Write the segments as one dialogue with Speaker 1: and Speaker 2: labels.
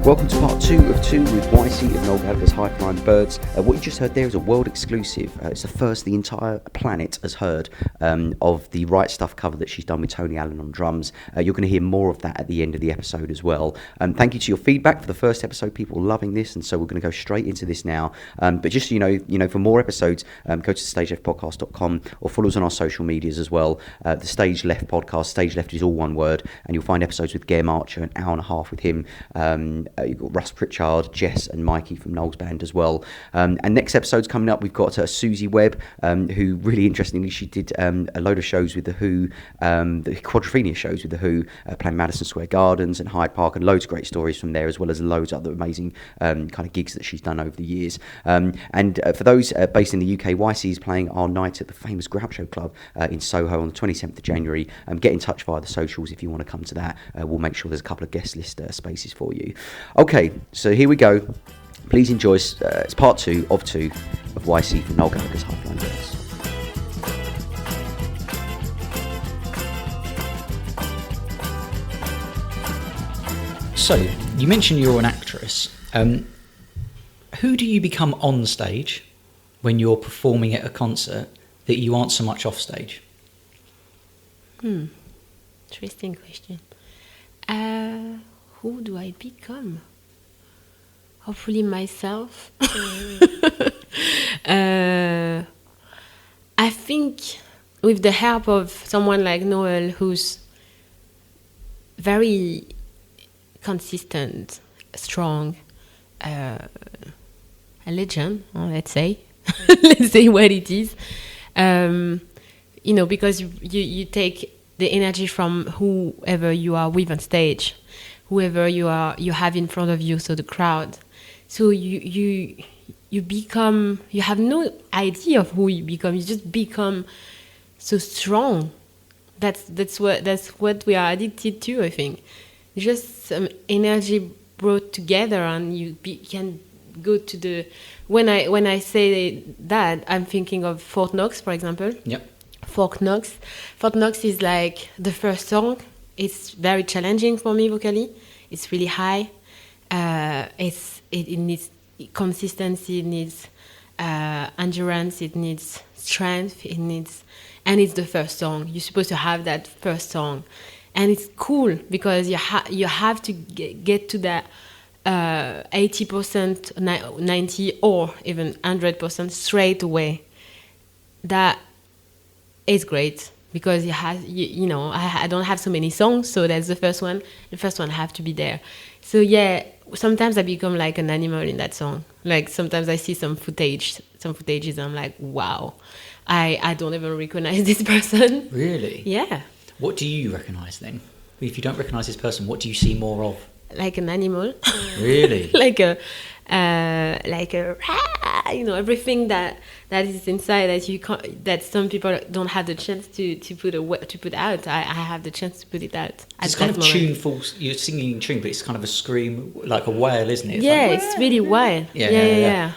Speaker 1: Welcome to part 2 of 2 with Ysee of Noel Gallagher's High Flying Birds. What you just heard there is a world exclusive. It's the first the entire planet has heard of the Right Stuff cover that she's done with Tony Allen on drums. You're going to hear more of that at the end of the episode as well. Thank you to your feedback for the first episode. People are loving this, and so we're going to go straight into this now. But just so you know, for more episodes, go to StageLeftPodcast.com or follow us on our social medias as well. The StageLeft Podcast. StageLeft is all one word, and you'll find episodes with Gare Marcher, an hour and a half with him. You've got Russ Pritchard, Jess and Mikey from Noel's band as well. And next episode's coming up, we've got Susie Webb, who really interestingly, she did a load of shows with The Who, the Quadrophenia shows with The Who, playing Madison Square Gardens and Hyde Park, and loads of great stories from there, as well as loads of other amazing kind of gigs that she's done over the years. And for those based in the UK, Ysee is playing our night at the famous Groucho Club in Soho on the 27th of January. Get in touch via the socials if you want to come to that. We'll make sure there's a couple of guest list spaces for you. Okay, so here we go. Please enjoy. It's part 2 of Ysee from Noel Gallagher's High Flying Birds.
Speaker 2: So, you mentioned you're an actress. Who do you become on stage when you're performing at a concert that you aren't so much off stage?
Speaker 3: Interesting question. Who do I become? Hopefully myself. I think with the help of someone like Noel, who's very consistent, strong, a legend, let's say. Let's say what it is. Because you take the energy from whoever you are with on stage, whoever you have in front of you, so the crowd. So you become, you have no idea of who you become. You just become so strong. That's what we are addicted to, I think. Just some energy brought together, and you can go to the. When I say that, I'm thinking of Fort Knox, for example.
Speaker 2: Yep. Fort
Speaker 3: Knox is like the first song. It's very challenging for me vocally. It's really high. It needs consistency. It needs endurance. It needs strength. And it's the first song. You're supposed to have that first song, and it's cool because you have to get to that 80%, 90%, or even 100% straight away. That is great because I don't have so many songs, so that's the first one. The first one have to be there. So yeah, sometimes I become like an animal in that song. Like sometimes I see some footages, and I'm like, wow, I don't even recognize this person.
Speaker 2: Really?
Speaker 3: Yeah.
Speaker 2: What do you recognize then? If you don't recognize this person, what do you see more of?
Speaker 3: Like an animal.
Speaker 2: Really?
Speaker 3: like a everything that is inside that you can't, that some people don't have the chance to put out. I have the chance to put it out.
Speaker 2: It's kind of tuneful. You're singing in tune, but it's kind of a scream, like a wail, isn't it?
Speaker 3: It's really wild. Yeah.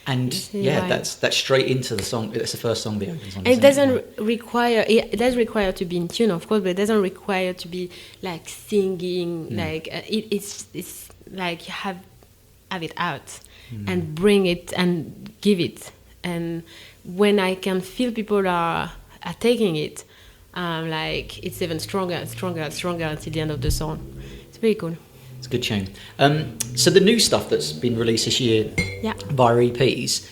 Speaker 2: And that's straight into the song. That's the first song, the opening song.
Speaker 3: It doesn't require. It does require to be in tune, of course, but it doesn't require to be like singing. Like it's like you have it out and bring it and give it. And when I can feel people are taking it, like it's even stronger and stronger and stronger until the end of the song. It's very cool.
Speaker 2: It's a good tune. So the new stuff that's been released this year via EPs,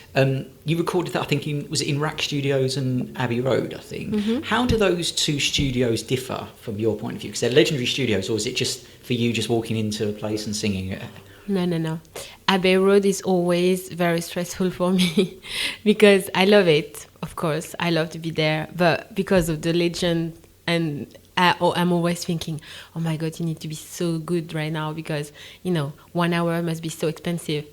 Speaker 2: you recorded that, I think, was it in Rack Studios and Abbey Road, I think. Mm-hmm. How do those two studios differ from your point of view? Because they're legendary studios, or is it just for you just walking into a place and singing it?
Speaker 3: No. Abbey Road is always very stressful for me because I love it, of course. I love to be there, but because of the legend, and I'm always thinking, oh my God, you need to be so good right now because, 1 hour must be so expensive.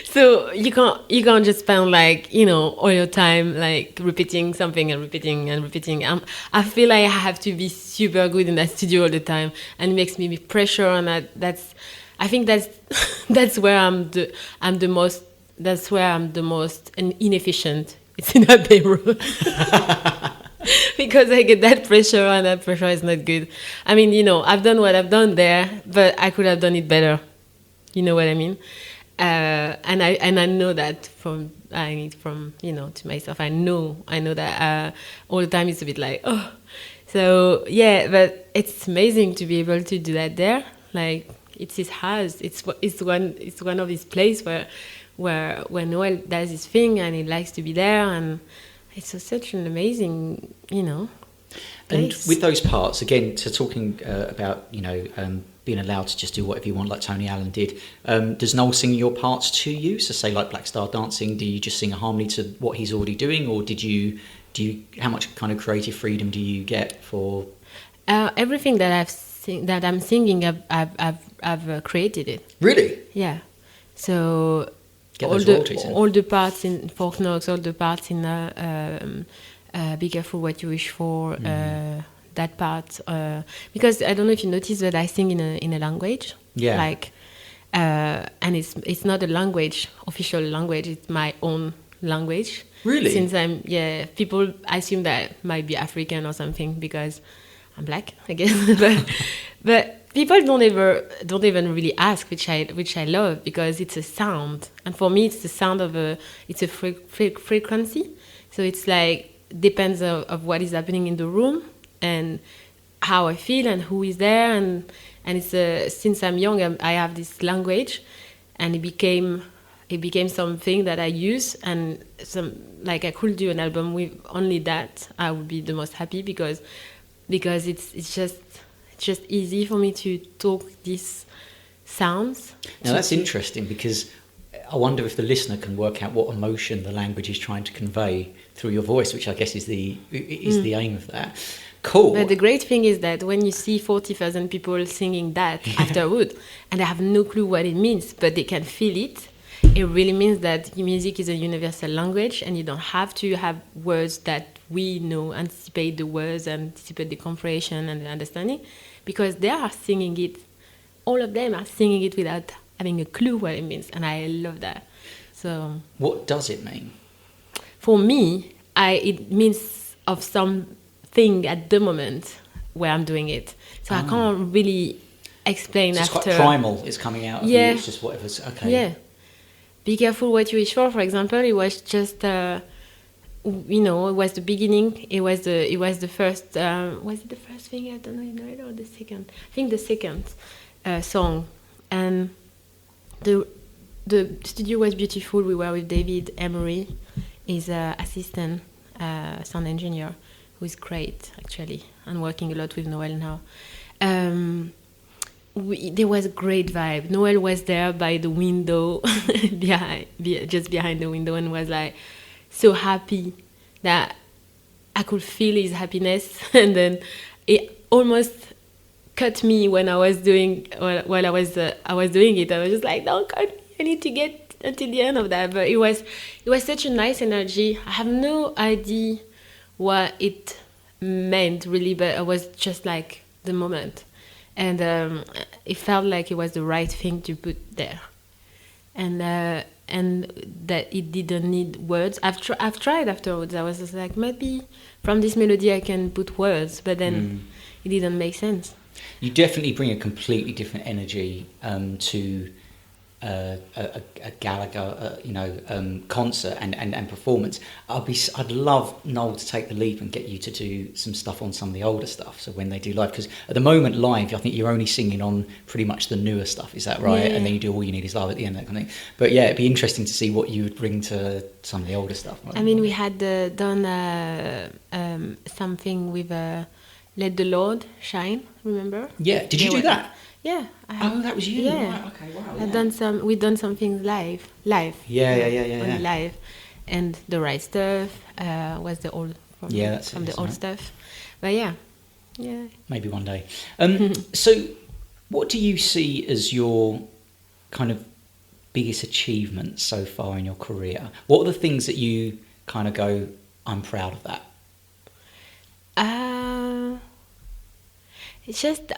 Speaker 3: So you can't just spend all your time like repeating something and repeating and repeating. I feel like I have to be super good in that studio all the time, and it makes me pressure on that. I think that's where I'm the most inefficient. It's in Abbey Road. because I get that pressure, and that pressure is not good. I mean, I've done what I've done there, but I could have done it better. You know what I mean? And I know that from to myself. I know that all the time it's a bit like, oh. So yeah, but it's amazing to be able to do that there. Like, it's his house. It's one of his place where Noel does his thing, and he likes to be there, and it's such an amazing place.
Speaker 2: And with those parts, again, to talking about being allowed to just do whatever you want, like Tony Allen did. Does Noel sing your parts to you? So say like Black Star Dancing, do you just sing a harmony to what he's already doing, or do you how much kind of creative freedom do you get for
Speaker 3: everything that I'm singing? I've created it.
Speaker 2: Really?
Speaker 3: Yeah. So
Speaker 2: get those royalties in.
Speaker 3: All the parts in Fork Knox, all the parts in Be Careful What You Wish For. That part, because I don't know if you noticed that I sing in a language.
Speaker 2: Yeah.
Speaker 3: Like, and it's not a language, official language. It's my own language.
Speaker 2: Really?
Speaker 3: Since people assume that I might be African or something because I'm black, I guess. but people don't even really ask, which I love, because it's a sound, and for me it's the sound of it's a frequency. So it's like depends of what is happening in the room and how I feel and who is there, and it's since I'm young I have this language, and it became something that I use, and I could do an album with only that. I would be the most happy because it's just easy for me to talk these sounds.
Speaker 2: Now that's interesting, because I wonder if the listener can work out what emotion the language is trying to convey through your voice, which I guess is the aim of that. Cool.
Speaker 3: But the great thing is that when you see 40,000 people singing that afterward, and they have no clue what it means, but they can feel it, it really means that music is a universal language, and you don't have to have words that we know, anticipate the words, anticipate the comprehension and the understanding, because they are singing it. All of them are singing it without having a clue what it means, and I love that. So,
Speaker 2: what does it mean?
Speaker 3: For me, it means of something at the moment where I'm doing it. So I can't really explain
Speaker 2: so
Speaker 3: after.
Speaker 2: It's quite primal. It's coming out of you. It's just whatever's okay.
Speaker 3: Yeah. Be Careful What You Wish For example, it was just it was the beginning. It was the first. Was it the first thing? I don't know, or the second. I think the second song, and the studio was beautiful. We were with David Emery, his assistant sound engineer, who is great actually, and working a lot with Noel now. There was a great vibe. Noel was there by the window, just behind the window, and was like so happy that I could feel his happiness. And then it almost cut me when I was doing while I was doing it. I was just like, don't cut me. I need to get until the end of that. But it was such a nice energy. I have no idea what it meant really, but it was just like the moment. And it felt like it was the right thing to put there, and that it didn't need words. I've tried afterwards. I was just like, maybe from this melody I can put words, but then it didn't make sense.
Speaker 2: You definitely bring a completely different energy to a Gallagher, concert and performance. I'd love Noel to take the leap and get you to do some stuff on some of the older stuff. So when they do live, because at the moment live, I think you're only singing on pretty much the newer stuff. Is that right? Yeah. And then you do All You Need Is Love at the end, that kind of thing. But yeah, it'd be interesting to see what you would bring to some of the older stuff.
Speaker 3: I mean, we had done something with Let the Lord Shine. Remember?
Speaker 2: Yeah. Did you do that?
Speaker 3: Yeah.
Speaker 2: That was you.
Speaker 3: Yeah.
Speaker 2: Right. Okay. Wow.
Speaker 3: We've done some things live.
Speaker 2: Yeah.
Speaker 3: Live, and The Right Stuff was the old from the old stuff. But yeah.
Speaker 2: Maybe one day. So, what do you see as your kind of biggest achievements so far in your career? What are the things that you kind of go, I'm proud of that?
Speaker 3: It's just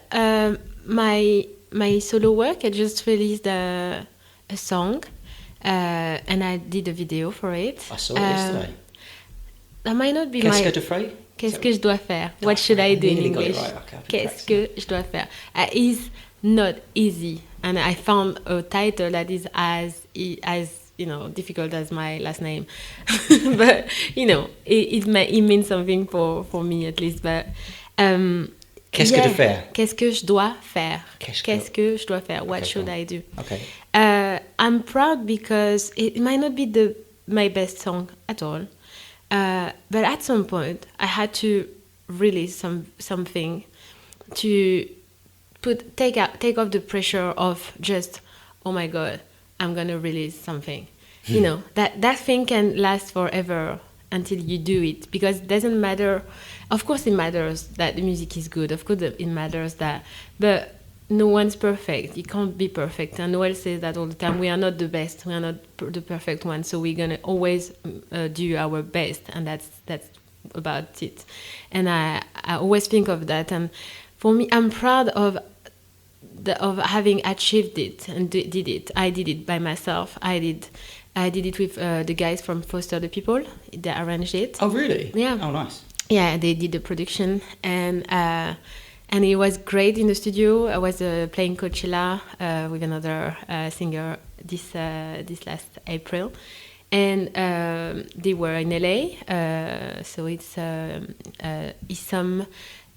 Speaker 3: my solo work. I just released a song, and I did a video for it.
Speaker 2: I saw it yesterday.
Speaker 3: That might not be
Speaker 2: Qu'est-ce que tu fais?
Speaker 3: Qu'est-ce que je dois faire? What should I do in English?
Speaker 2: Right. Okay,
Speaker 3: Qu'est-ce que je dois faire? Is not easy, and I found a title that is as difficult as my last name, but it means something for me at least. But
Speaker 2: Qu'est-ce que de faire?
Speaker 3: Qu'est-ce que je dois faire? Qu'est-ce que je dois faire? What should I do?
Speaker 2: Okay.
Speaker 3: I'm proud because it might not be my best song at all, but at some point I had to release something to take off the pressure of just, oh my god, I'm gonna release something. That thing can last forever until you do it, because it doesn't matter. Of course it matters that the music is good, of course it matters that, but no one's perfect. You can't be perfect, and Noel says that all the time. We are not the best, we are not the perfect one, so we're gonna always do our best, and that's about it. And I always think of that, and for me, I'm proud of having achieved it and did it. I did it by myself. I did it with the guys from Foster the People. They arranged it.
Speaker 2: Oh, really?
Speaker 3: Yeah.
Speaker 2: Oh, nice.
Speaker 3: Yeah, they did the production, and it was great in the studio. I was playing Coachella with another singer this last April, and they were in LA. So it's Ysee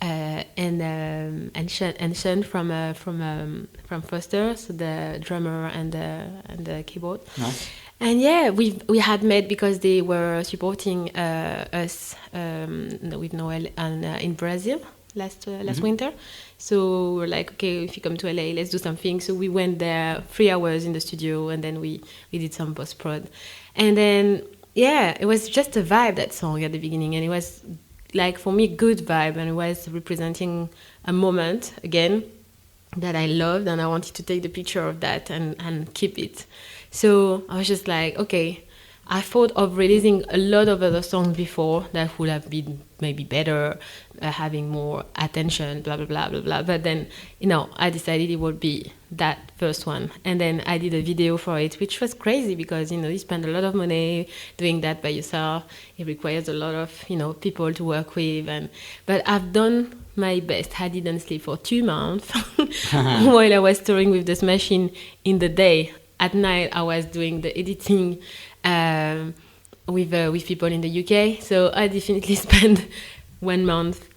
Speaker 3: and Sean from Foster, so the drummer and the keyboard.
Speaker 2: Nice.
Speaker 3: And yeah, we had met because they were supporting us with Noel and in Brazil last winter. So we're like, okay, if you come to LA, let's do something. So we went there 3 hours in the studio, and then we did some post prod, and then it was just a vibe, that song at the beginning, and it was like, for me, good vibe, and it was representing a moment again that I loved, and I wanted to take the picture of that and keep it. So I was just like, okay, I thought of releasing a lot of other songs before that would have been maybe better, having more attention, blah, blah, blah, blah, blah. But then, I decided it would be that first one. And then I did a video for it, which was crazy because, you spend a lot of money doing that by yourself. It requires a lot of, people to work with. But I've done my best. I didn't sleep for 2 months while I was touring with this machine in the day. At night, I was doing the editing with people in the UK. So I definitely spent 1 month,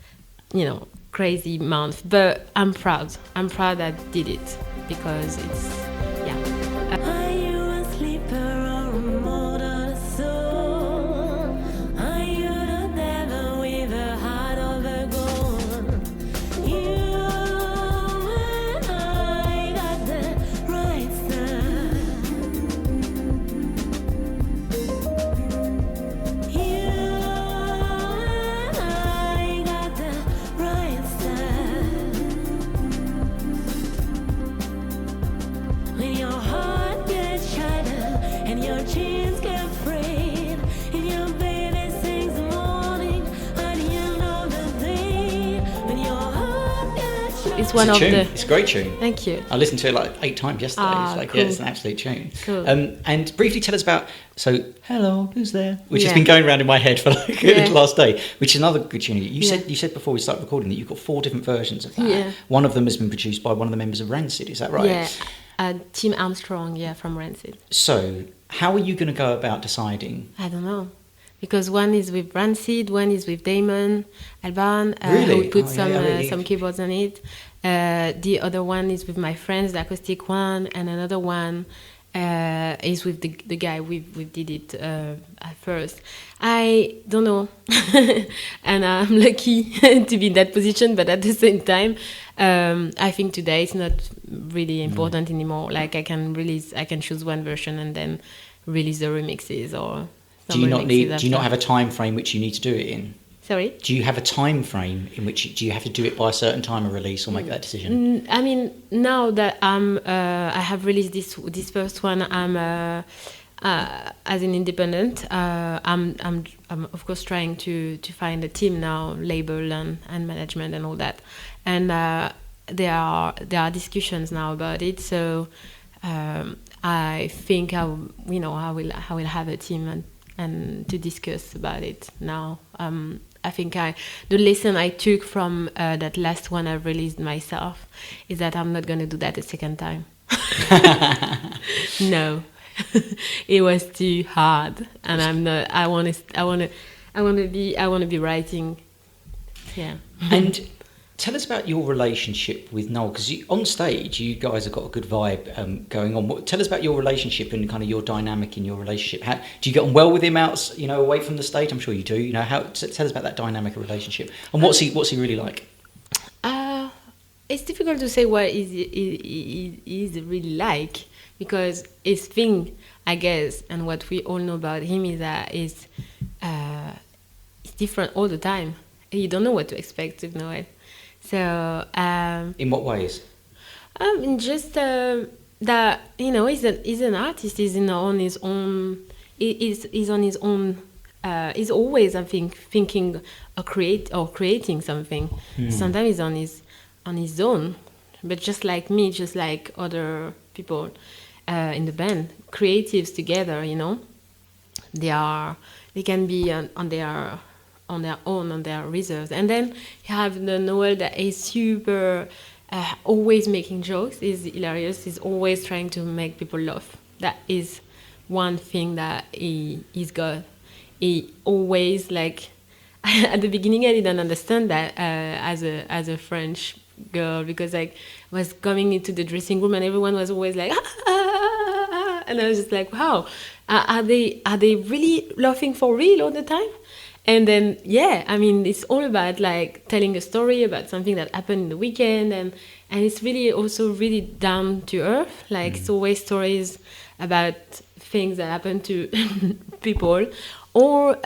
Speaker 3: crazy month. But I'm proud. I'm proud I did it because it's,
Speaker 4: Are you a sleeper or a mortal soul? Are you the devil with a heart of a gold? You and I got the right stuff. You and I got the right stuff. When your heart gets shattered and your chains get frayed, and your baby sings the morning at the end of the day. When your heart gets shattered.
Speaker 3: it's one of
Speaker 2: Tune.
Speaker 3: the...
Speaker 2: It's a great tune.
Speaker 3: Thank you.
Speaker 2: I listened to it like 8 times yesterday.
Speaker 3: Ah,
Speaker 2: It's like,
Speaker 3: cool.
Speaker 2: it's an absolute tune.
Speaker 3: Cool.
Speaker 2: And briefly tell us about, hello, who's there? Which has
Speaker 3: Yeah.
Speaker 2: been going around in my head for like
Speaker 3: Yeah.
Speaker 2: the last day, which is another good tune. You
Speaker 3: Yeah.
Speaker 2: said before we started recording that you've got 4 different versions of that.
Speaker 3: Yeah.
Speaker 2: One of them has been produced by one of the members of Rancid, is that right?
Speaker 3: Yeah, Tim Armstrong, from Rancid.
Speaker 2: So how are you going to go about deciding?
Speaker 3: I don't know. Because one is with Rancid, one is with Damon Albarn,
Speaker 2: Really?
Speaker 3: who put
Speaker 2: Oh, yeah, really?
Speaker 3: some keyboards on it. The other one is with my friends, the acoustic one, and another one is with the guy we did it at first. I don't know, and I'm lucky to be in that position, but at the same time, I think today it's not really important anymore. Like I can choose one version and then release the remixes or.
Speaker 2: Do you not have a time frame which you need to do it in?
Speaker 3: Sorry?
Speaker 2: Do you have a time frame in which do you have to do it by a certain time of release or make that decision?
Speaker 3: I mean, now that I have released this first one, I'm as an independent. I'm of course trying to find a team now, label and management and all that, and there are discussions now about it. So I think I will have a team and to discuss about it now. I think the lesson I took from that last one I released myself is that I'm not gonna do that a second time. No, it was too hard, and I'm not. I want to be writing. Yeah.
Speaker 2: And tell us about your relationship with Noel, because on stage you guys have got a good vibe going on. Tell us about your relationship and kind of your dynamic in your relationship. How do you get on well with him out, away from the stage? I'm sure you do. Tell us about that dynamic of relationship and what's he really like.
Speaker 3: It's difficult to say what is really like, because his thing, I guess, and what we all know about him is that it's different all the time. You don't know what to expect with Noel. So
Speaker 2: in what ways?
Speaker 3: Just that he's an artist. He's on his own. He's on his own. He's always, I think, thinking or creating something. Sometimes he's on his own, but just like me, just like other people in the band, creatives together. They can be on their own, on their reserves. And then you have the Noel that is super, always making jokes. He's hilarious. He's always trying to make people laugh. That is one thing that he's got. He always, like, at the beginning I didn't understand that as a French girl, because I was coming into the dressing room and everyone was always like, and I was just like, wow, are they really laughing for real all the time? And then, it's all about like telling a story about something that happened in the weekend, and it's really also really down to earth. Like it's always stories about things that happen to people, or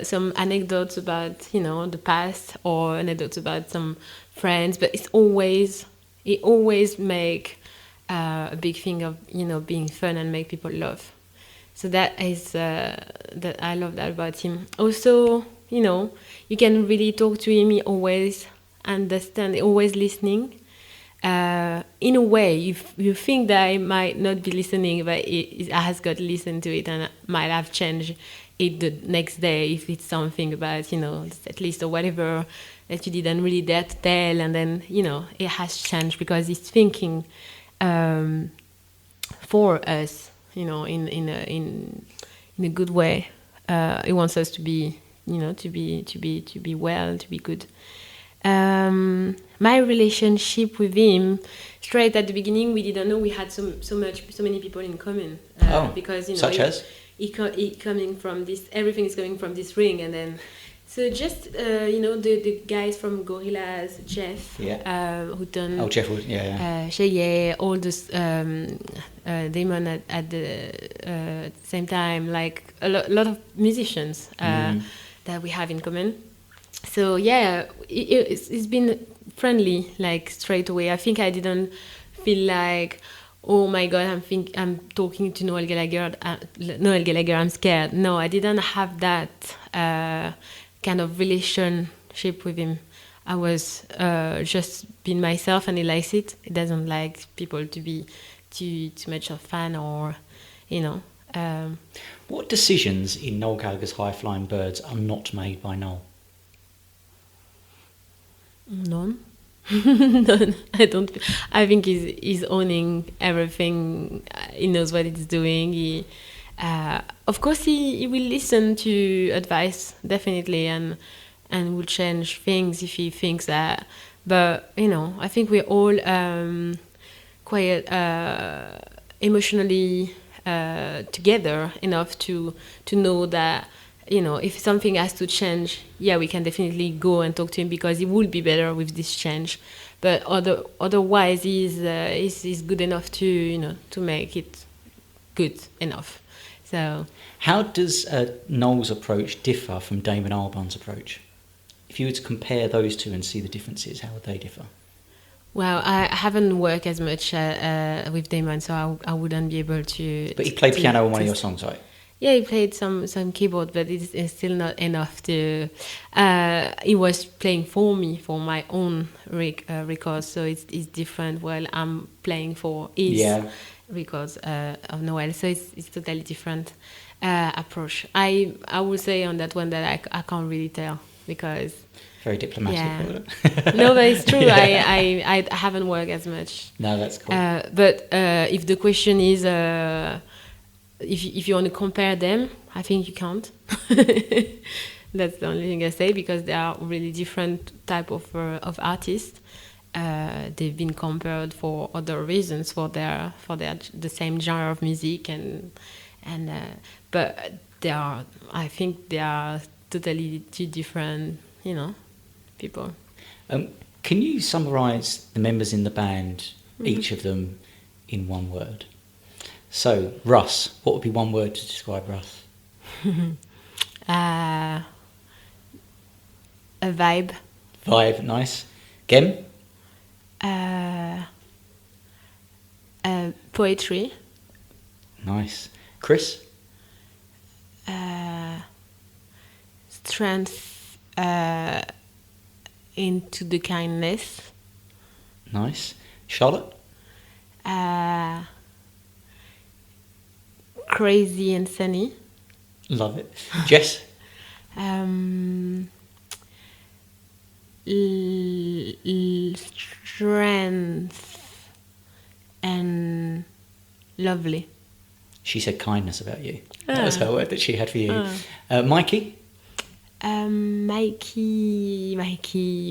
Speaker 3: some anecdotes about the past, or anecdotes about some friends. But it always make a big thing of being fun and make people laugh. So that is that I love that about him. Also, you can really talk to him. He always understand, always listening. In a way, if you think that I might not be listening, but it has got to listen to it and might have changed it the next day if it's something about at least or whatever that you didn't really dare to tell, and then it has changed because he's thinking for us. In a good way. He wants us to be, to be well, to be good. My relationship with him, straight at the beginning, we didn't know we had so many people in common. Because
Speaker 2: such as
Speaker 3: he coming from this, everything is coming from this ring, and then. So just the guys from Gorillaz, Jeff, who done
Speaker 2: Jeff,
Speaker 3: Cheye, all this Damon at the same time, like a lot of musicians that we have in common. So it's been friendly, like straight away. I think I didn't feel like, oh my God, I'm talking to Noel Gallagher. I'm scared. No, I didn't have that. Kind of relationship with him. I was just being myself, and he likes it. He doesn't like people to be too much of a fan, or
Speaker 2: What decisions in Noel Gallagher's High Flying Birds are not made by Noel?
Speaker 3: None. None. I don't. I think he's owning everything. He knows what he's doing. Of course, he will listen to advice, definitely, and will change things if he thinks that. But I think we're all quite emotionally together enough to know that if something has to change, we can definitely go and talk to him, because he will be better with this change. But otherwise, he's good enough to make it good enough. So,
Speaker 2: how does Noel's approach differ from Damon Albarn's approach? If you were to compare those two and see the differences, how would they differ?
Speaker 3: Well, I haven't worked as much with Damon, so I wouldn't be able to.
Speaker 2: But he played piano on one of your songs, right?
Speaker 3: Yeah, he played some keyboard, but it's still not enough to. He was playing for me for my own records, so it's different. While I'm playing for his records of Noel, so it's totally different approach. I would say on that one that I can't really tell. because
Speaker 2: Very diplomatic.
Speaker 3: yeah. No, but it's true. I haven't worked as much.
Speaker 2: No, that's cool.
Speaker 3: But if the question is if you want to compare them, I think you can't. That's the only thing I say, because they are really different type of artists. They've been compared for other reasons, for their the same genre of music but I think they are totally two different, people.
Speaker 2: Can you summarise the members in the band, each of them, in one word? So, Russ, what would be one word to describe Russ?
Speaker 3: A vibe.
Speaker 2: Vibe, nice. Gem?
Speaker 3: Poetry.
Speaker 2: Nice. Chris?
Speaker 3: Strength into the kindness.
Speaker 2: Nice. Charlotte?
Speaker 3: Crazy and sunny.
Speaker 2: Love it. Jess?
Speaker 3: Strength and lovely.
Speaker 2: She said kindness about you. That was her word that she had for you. Mikey?
Speaker 3: Mikey,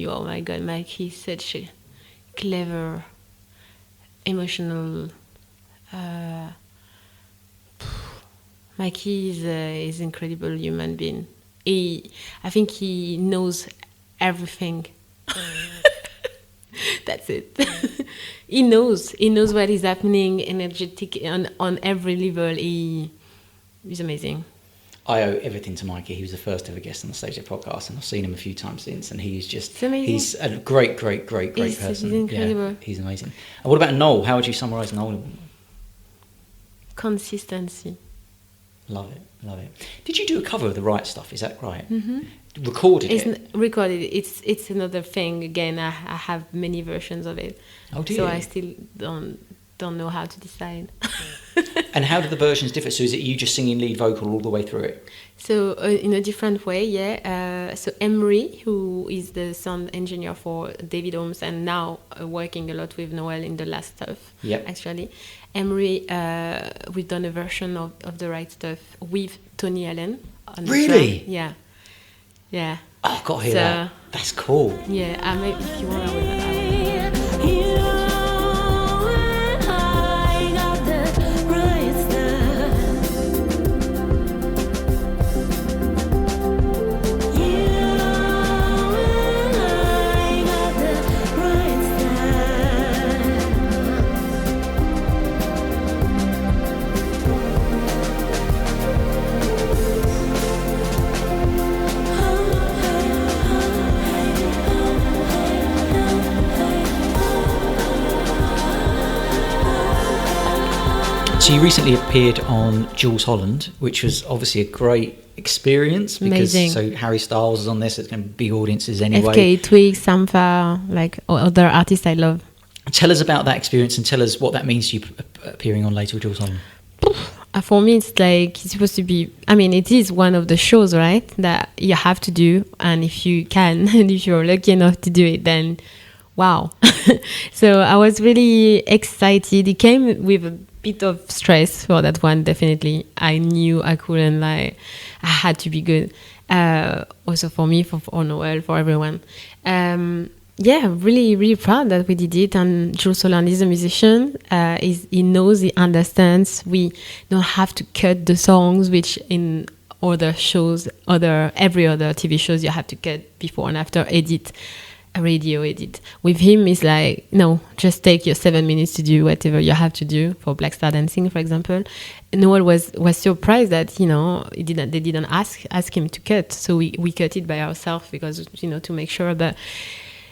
Speaker 3: oh my God, Mikey is such a clever, emotional. Mikey is an incredible human being. I think he knows everything. That's it. He knows what is happening, energetic on every level. He's amazing.
Speaker 2: I owe everything to Mikey. He was the first ever guest on the StageLeft Podcast, and I've seen him a few times since, and he's a great person.
Speaker 3: He's incredible.
Speaker 2: Yeah, he's amazing. And what about Noel? How would you summarise Noel?
Speaker 3: Consistency.
Speaker 2: Love it. Did you do a cover of The Right Stuff? Is that right?
Speaker 3: Mm-hmm.
Speaker 2: Recorded it?
Speaker 3: Recorded. It's another thing. Again, I have many versions of it.
Speaker 2: Oh, do you?
Speaker 3: So I still don't know how to decide.
Speaker 2: And how do the versions differ? So is it you just singing lead vocal all the way through it?
Speaker 3: So in a different way, yeah. So Emery, who is the sound engineer for David Holmes and now working a lot with Noel in the last stuff,
Speaker 2: yep.
Speaker 3: Actually. Emery, we've done a version of The Right Stuff with Tony Allen.
Speaker 2: Really?
Speaker 3: Yeah. Yeah.
Speaker 2: Oh, I've got to hear that. That's cool.
Speaker 3: Yeah, if you want, I will.
Speaker 2: So you recently appeared on Jools Holland, which was obviously a great experience because
Speaker 3: amazing.
Speaker 2: So Harry Styles is on this. It's going to be big audiences anyway.
Speaker 3: FK, Twigs, Sampha, like other artists I love.
Speaker 2: Tell us about that experience and tell us what that means to you appearing on later with Jools Holland.
Speaker 3: For me, it's like it's supposed to be. I mean, it is one of the shows, right? That you have to do, and if you can, and if you're lucky enough to do it, then wow. So I was really excited. It came with a bit of stress for that one, definitely. I knew I couldn't, I had to be good. Also for me, for Noel, for everyone. Yeah, really, really proud that we did it. And Jools Holland is a musician. He knows, he understands. We don't have to cut the songs, which in other shows, every other TV shows, you have to cut before and after edit. A radio edit. With him, it's like, no, just take your 7 minutes to do whatever you have to do for Black Star Dancing, for example. Noel was surprised that, they didn't ask him to cut. So we cut it by ourselves because, to make sure. But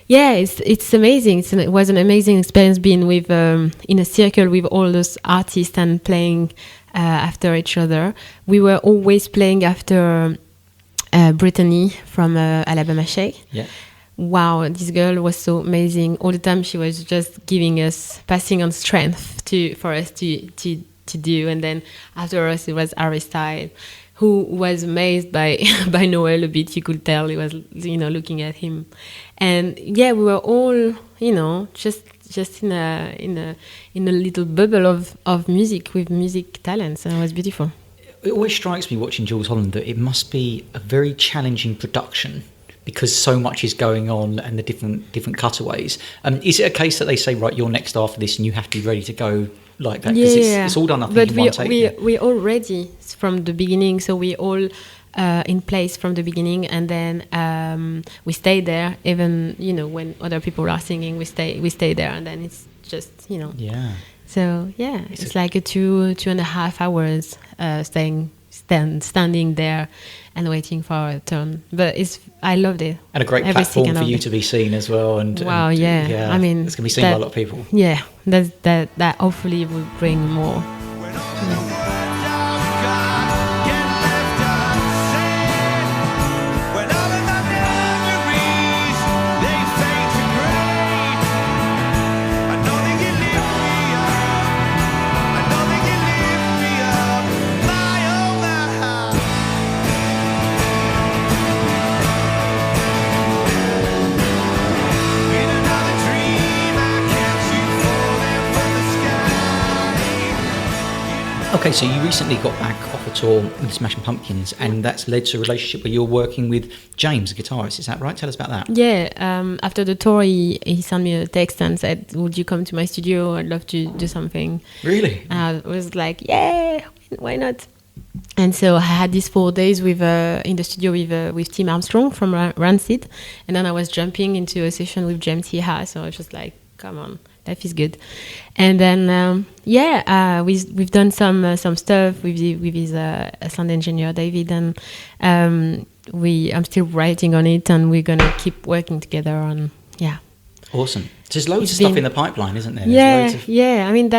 Speaker 3: yeah, it's amazing. It was an amazing experience being with in a circle with all those artists and playing after each other. We were always playing after Brittany from Alabama Shake.
Speaker 2: Yeah.
Speaker 3: Wow, this girl was so amazing. All the time she was just passing on strength for us to do. And then after us, it was Harry Styles, who was amazed by by Noel a bit. You could tell he was, looking at him, and we were all, just in a little bubble of music with music talents, and it was beautiful.
Speaker 2: It always strikes me watching Jools Holland that it must be a very challenging production because so much is going on and the different cutaways. Is it a case that they say, right, you're next after this and you have to be ready to go like that? Because it's all done, I think, in one take.
Speaker 3: But we all ready from the beginning, so we all in place from the beginning, and then we stay there. Even when other people are singing, we stay there, and then it's just
Speaker 2: Yeah.
Speaker 3: So it's like a 2.5 hours standing there and waiting for a turn. But I loved it.
Speaker 2: And a great platform for you to be seen as well. And
Speaker 3: wow, yeah. I mean,
Speaker 2: it's going to be seen by a lot of people.
Speaker 3: Yeah, that hopefully will bring more.
Speaker 2: Okay, so you recently got back off a tour with Smashing Pumpkins, and that's led to a relationship where you're working with James, a guitarist. Is that right? Tell us about that.
Speaker 3: Yeah, after the tour, he sent me a text and said, "Would you come to my studio? I'd love to do something."
Speaker 2: Really?
Speaker 3: I was like, "Yeah, why not?" And so I had these 4 days in the studio with Tim Armstrong from Rancid, and then I was jumping into a session with James Heha. So I was just like, "Come on, life is good." And then we've done some stuff with his sound engineer David, and I'm still writing on it, and we're gonna keep working together on.
Speaker 2: Awesome. There's loads of stuff in the pipeline, isn't there?
Speaker 3: I mean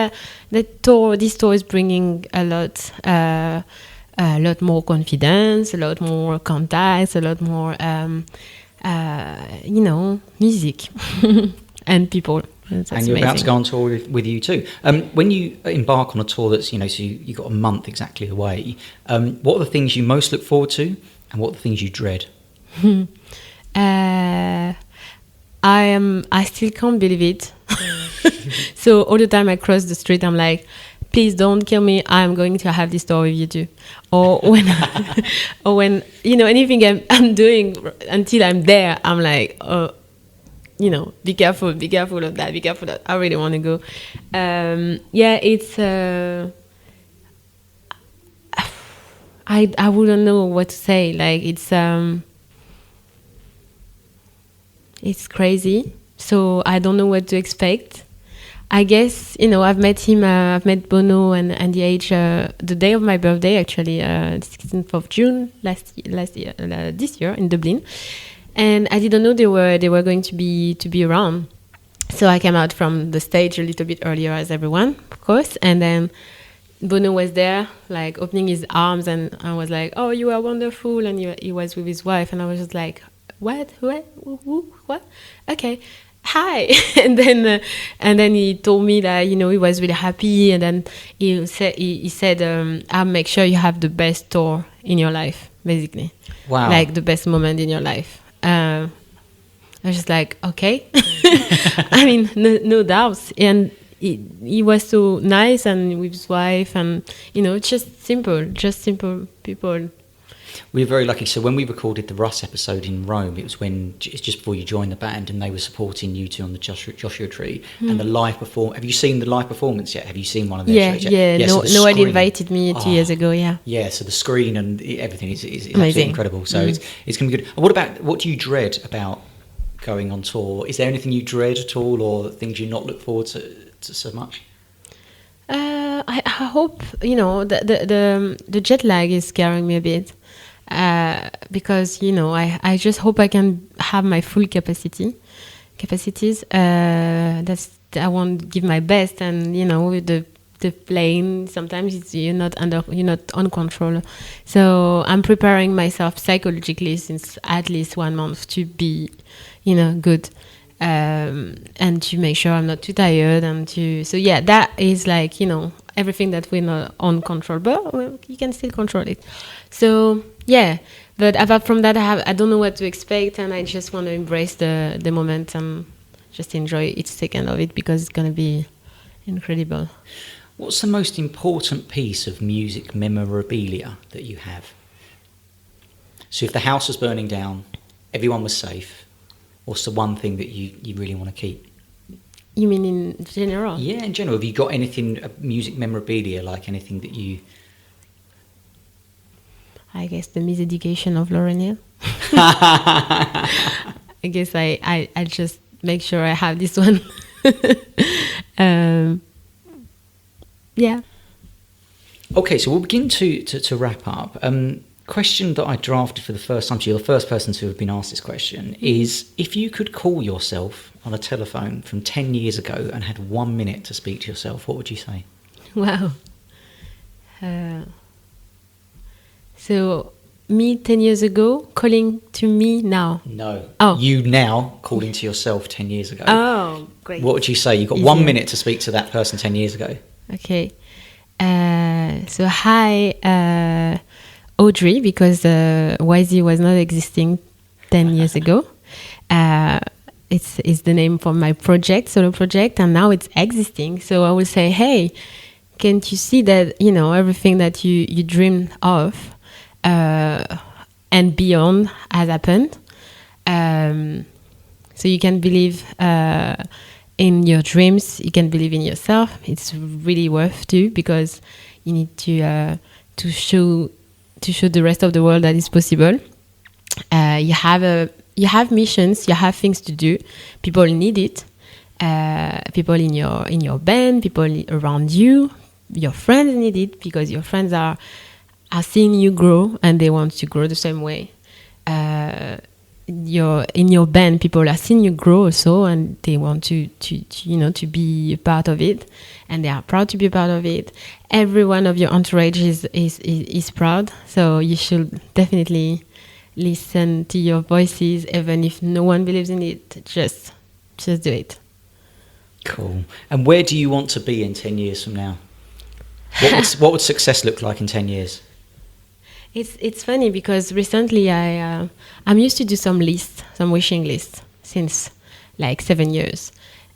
Speaker 3: this tour is bringing a lot more confidence, a lot more contacts, a lot more music and people. That's
Speaker 2: and you're
Speaker 3: amazing.
Speaker 2: about to go on tour with you too. When you embark on a tour that's, so you got a month exactly away, what are the things you most look forward to and what are the things you dread?
Speaker 3: I still can't believe it. So all the time I cross the street, I'm like, please don't kill me. I'm going to have this tour with you too. Or when anything I'm doing until I'm there, I'm like, oh, be careful of that, be careful of that. I really want to go. It's I wouldn't know what to say. Like it's crazy. So I don't know what to expect. I guess, I've met Bono and the age the day of my birthday, actually, 16th of June this year in Dublin. And I didn't know they were going to be around. So I came out from the stage a little bit earlier as everyone, of course. And then Bono was there, like opening his arms, and I was like, "Oh, you are wonderful." And he was with his wife, and I was just like, "What? Who? What? Okay, hi." and then he told me that he was really happy, and then he said, "I'll make sure you have the best tour in your life, basically."
Speaker 2: Wow.
Speaker 3: Like the best moment in your life. I was just like, okay. I mean, no doubts. And he was so nice, and with his wife, and just simple people.
Speaker 2: We were very lucky. So when we recorded the Russ episode in Rome, it's just before you joined the band, and they were supporting you two on the Joshua Tree and the live performance. Have you seen the live performance yet? Have you seen one of their shows yet?
Speaker 3: So Noel invited me 2 years ago.
Speaker 2: So the screen and everything is absolutely
Speaker 3: Amazing.
Speaker 2: incredible. So it's going to be good. What do you dread about going on tour? Is there anything you dread at all, or things you not look forward to so much?
Speaker 3: I hope the jet lag is scaring me a bit. Because I just hope I can have my full capacities. I won't give my best, and with the plane sometimes you're not on control. So I'm preparing myself psychologically since at least 1 month to be good. and to make sure I'm not too tired, and so yeah, that is like, everything that we're not on control, but you can still control it. So yeah, but apart from that, I don't know what to expect, and I just want to embrace the moment and just enjoy each second of it, because it's gonna be incredible.
Speaker 2: What's the most important piece of music memorabilia that you have? So if the house was burning down, everyone was safe, what's the one thing that you really want to keep?
Speaker 3: You mean in general?
Speaker 2: Yeah, in general. Have you got anything, music memorabilia, like anything that you...
Speaker 3: I guess the miseducation of Lauryn Hill. I guess I just make sure I have this one. Yeah.
Speaker 2: Okay, so we'll begin to wrap up. Question that I drafted for the first time, so you're the first person to have been asked this question, is if you could call yourself on a telephone from 10 years ago and had 1 minute to speak to yourself, what would you say?
Speaker 3: Wow. So me 10 years ago calling to me now?
Speaker 2: No.
Speaker 3: Oh.
Speaker 2: You now calling to yourself 10 years ago.
Speaker 3: Oh, great.
Speaker 2: What would you say? You've got 1 minute to speak to that person 10 years ago.
Speaker 3: Okay. So hi, Audrey, because Ysee was not existing 10 years ago. It's the name for my solo project, and now it's existing. So I will say, hey, can't you see that, everything that you dreamed of and beyond has happened? So you can believe in your dreams, you can believe in yourself. It's really worth to, because you need to show the rest of the world that it's possible. You have missions, you have things to do. People need it. People in your band, people around you, your friends need it, because your friends are seeing you grow and they want to grow the same way. In your band, people are seeing you grow also, and they want to be a part of it, and they are proud to be a part of it. Every one of your entourage is proud, so you should definitely listen to your voices, even if no one believes in it. Just do it.
Speaker 2: Cool. And where do you want to be in 10 years from now? What would success look like in 10 years?
Speaker 3: It's funny, because recently I'm used to do some wishing lists since like 7 years,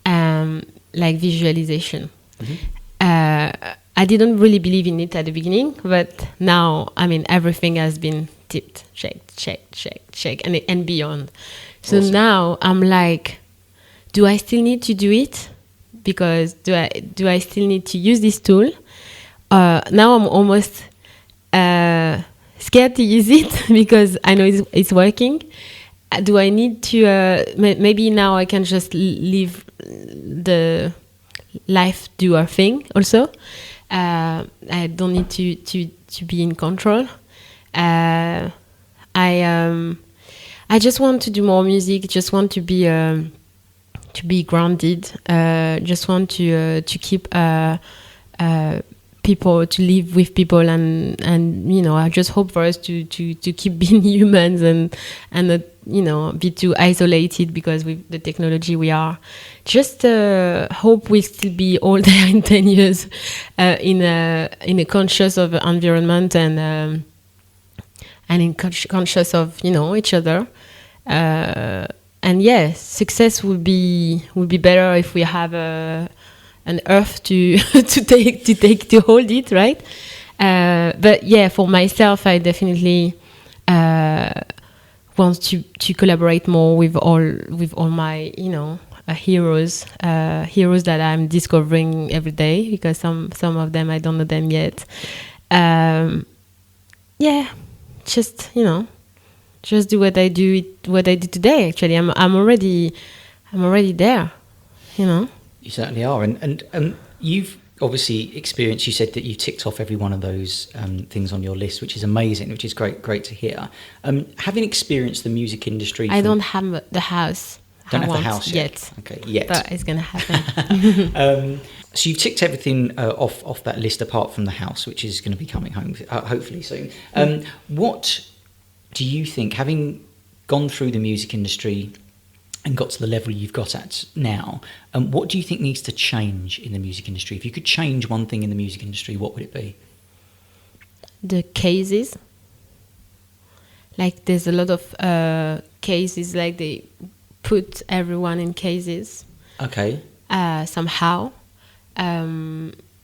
Speaker 3: like visualization. Mm-hmm. I didn't really believe in it at the beginning, but now, everything has been tipped, check, and beyond. So awesome. Now I'm like, do I still need to do it? Because do I still need to use this tool? Now I'm almost scared to use it because I know it's working. Do I need to? Maybe now I can just leave the life do our thing. Also, I don't need to be in control. I just want to do more music. Just want to be grounded. Just want to keep people, to live with people, and I just hope for us to keep being humans and not be too isolated, because with the technology we are. Just hope we still be all there in 10 years in a conscious of the environment and in conscious of each other. And yeah, success would be better if we have an earth to hold it, right? But yeah, for myself, I definitely want to collaborate more with all my heroes that I'm discovering every day, because some of them I don't know them yet. Yeah, just do what I do today. Actually, I'm already there. You
Speaker 2: certainly are, and you've obviously experienced. You said that you ticked off every one of those things on your list, which is amazing, which is great to hear. Having experienced the music industry,
Speaker 3: I don't have the house.
Speaker 2: Don't have the house yet. Okay, yet.
Speaker 3: But it's gonna happen.
Speaker 2: So you've ticked everything off that list apart from the house, which is going to be coming home hopefully soon. What do you think, having gone through the music industry and got to the level you've got at now, what do you think needs to change in the music industry? If you could change one thing in the music industry, what would it be?
Speaker 3: The cases. Like there's a lot of cases, like they put everyone in cases.
Speaker 2: Okay.
Speaker 3: Somehow.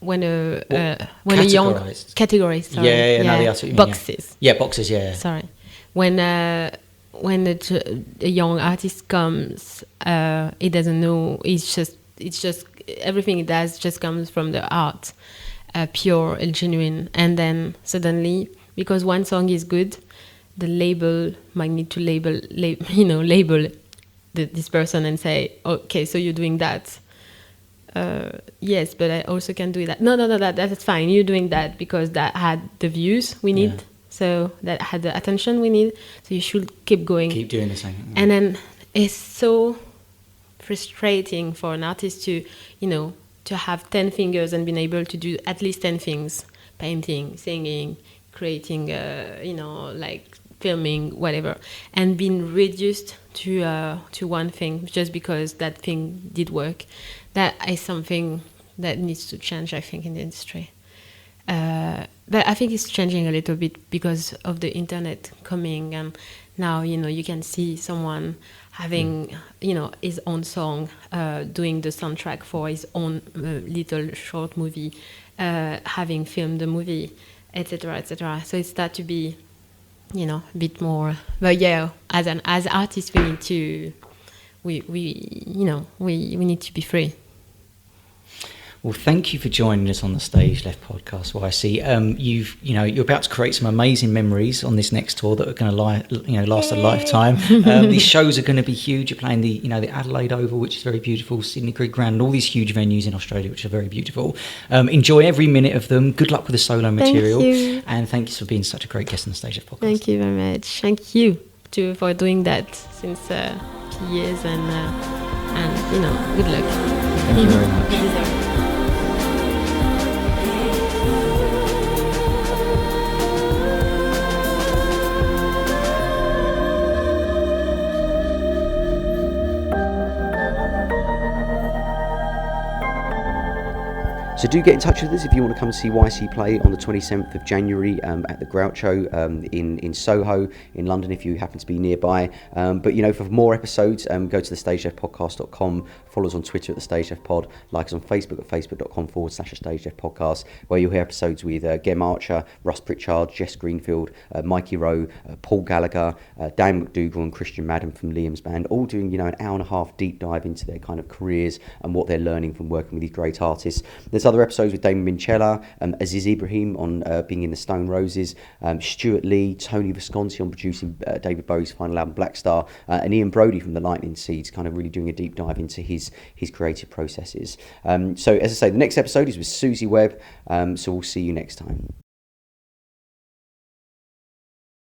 Speaker 3: When a young categories, sorry.
Speaker 2: Yeah, no, that's what you mean,
Speaker 3: boxes.
Speaker 2: Yeah, boxes, yeah.
Speaker 3: Sorry. When a young artist comes, he doesn't know. It's just everything he does just comes from the art, pure and genuine. And then suddenly, because one song is good, the label might need to label this person and say, okay, so you're doing that. Yes, but I also can do that. No, that's fine. You're doing that because that had the views we need. Yeah. So that had the attention we need. So you should keep going.
Speaker 2: Keep doing the same. Yeah.
Speaker 3: And then it's so frustrating for an artist to have 10 fingers and being able to do at least 10 things: painting, singing, creating, like filming, whatever, and being reduced to one thing just because that thing did work. That is something that needs to change, I think, in the industry. But I think it's changing a little bit because of the internet coming, and now you can see someone having his own song, doing the soundtrack for his own little short movie, having filmed the movie, etc., etc. So it starts to be a bit more. But yeah, as artists, we need to we need to be free.
Speaker 2: Well, thank you for joining us on the StageLeft Podcast, Ysee. You're about to create some amazing memories on this next tour that are going to last a lifetime. These shows are going to be huge. You're playing the Adelaide Oval, which is very beautiful, Sydney Creek Grand, and all these huge venues in Australia, which are very beautiful. Enjoy every minute of them. Good luck with the solo material.
Speaker 3: Thank you.
Speaker 2: And thank you for being such a great guest on the StageLeft Podcast.
Speaker 3: Thank you very much. Thank you too for doing that since years, and good luck.
Speaker 2: Thank you very much.
Speaker 1: So do get in touch with us if you want to come and see Ysee play on the 27th of January at the Groucho in Soho in London if you happen to be nearby. But for more episodes, go to the StageLeftPodcast.com, follow us on Twitter at the StageLeft Pod, like us on Facebook at facebook.com/StageLeft Podcast, where you'll hear episodes with Gem Archer, Russ Pritchard, Jess Greenfield, Mikey Rowe, Paul Gallagher, Dan McDougall and Christian Madden from Liam's band, all doing an hour and a half deep dive into their kind of careers and what they're learning from working with these great artists. There's other episodes with Damon Minchella, Aziz Ibrahim on being in the Stone Roses, Stuart Lee, Tony Visconti on producing David Bowie's final album Black Star, and Ian Brody from the Lightning Seeds, kind of really doing a deep dive into his creative processes. So as I say, the next episode is with Susie Webb, so we'll see you next time.